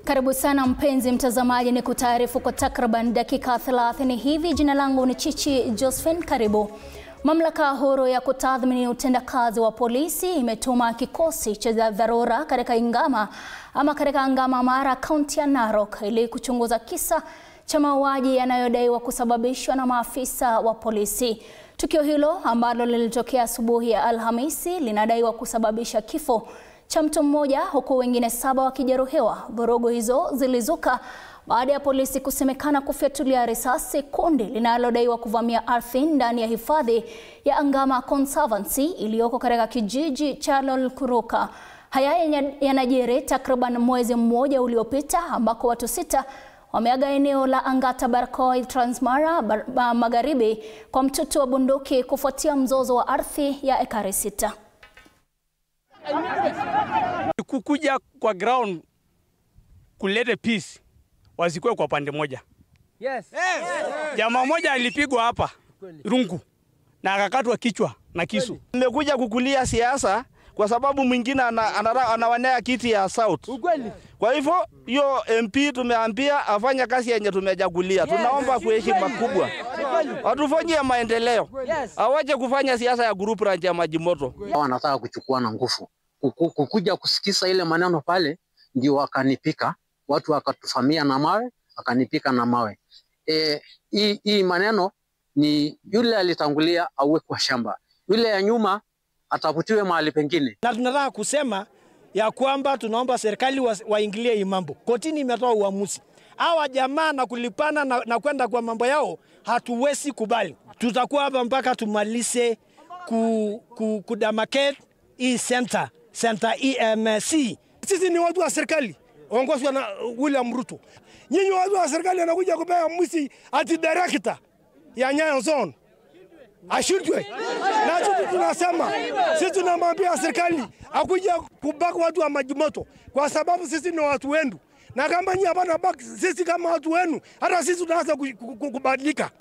Karibu sana mpenzi mtazamaji, ni kutaarifu kwa takriban dakika 30 hivi. Jina langu ni Chichi Josephine. Karibu. Mamlaka huru ya kutathmini utendakazi wa polisi imetuma kikosi cha dharura katika Ngama Mara, kaunti ya Narok ili kuchunguza kisa cha mauaji yanayodaiwa kusababishwa na maafisa wa polisi. Tukio hilo ambalo lilitokea asubuhi ya Alhamisi linadaiwa kusababisha kifo cha mtu mmoja huku wengine 7 wakijeruhiwa. Vurugu hizo zilizuka baada ya polisi kusemekana kufyatulia risasi kundi linalodaiwa kuvamia ardhi ndani ya hifadhi ya Ngama Conservancy iliyoko katika kijiji cha Lolkuruka. Haya yanajiri takriban mwezi mmoja uliopita ambako watu 6 wameaga eneo la Angata Barkoi, Transmara Magharibi kwa mtutu wa bunduki kufuatia mzozo wa ardhi ya ekari 6. Kukuja kwa ground kulete peace wasikwe kwa pande moja. Yes. Jamaa moja alipigwa hapa rungu na akakatwa kichwa na kisu. Nimekuja kukulia siasa kwa sababu mwingine anawania kiti ya South. Kwa hivyo hiyo MP tumeambia afanye kazi yenye tumejagulia. Tunaomba kwa heshima kubwa atufanyie maendeleo. Awache kufanya siasa ya group ranch ya maji moto. Wanataka kuchukua na nguvu. Kukuja kusikiza ile maneno pale ndio wakanipika. Watu wakatufamia na mawe, akanipika na mawe. Hii maneno ni yule alitangulia awe kwa shamba. Yule ya nyuma atafutiwe mahali pengine. Na tunataka kusema ya kwamba tunaomba serikali waingilie hii mambo. Kotini imetoa uamuzi. Hawa jamaa na kulipana na kwenda kwa mambo yao hatuwezi kubali. Tutakuwa hapa mpaka tumalize kudamakate hii center EMC. Sisi ni watu wa serikali, ongozwa na William Ruto. Nyinyi watu wa serikali anakuja kupea mwizi ati director ya Nyayo Zone ashindwe. Na sisi tunasema, sisi tunamwambia serikali akuja kubaka watu wa maji moto kwa sababu sisi ni watu wenu. Na kama nyinyi hapana baki sisi kama watu wenu, hata sisi tunaanza kubadilika.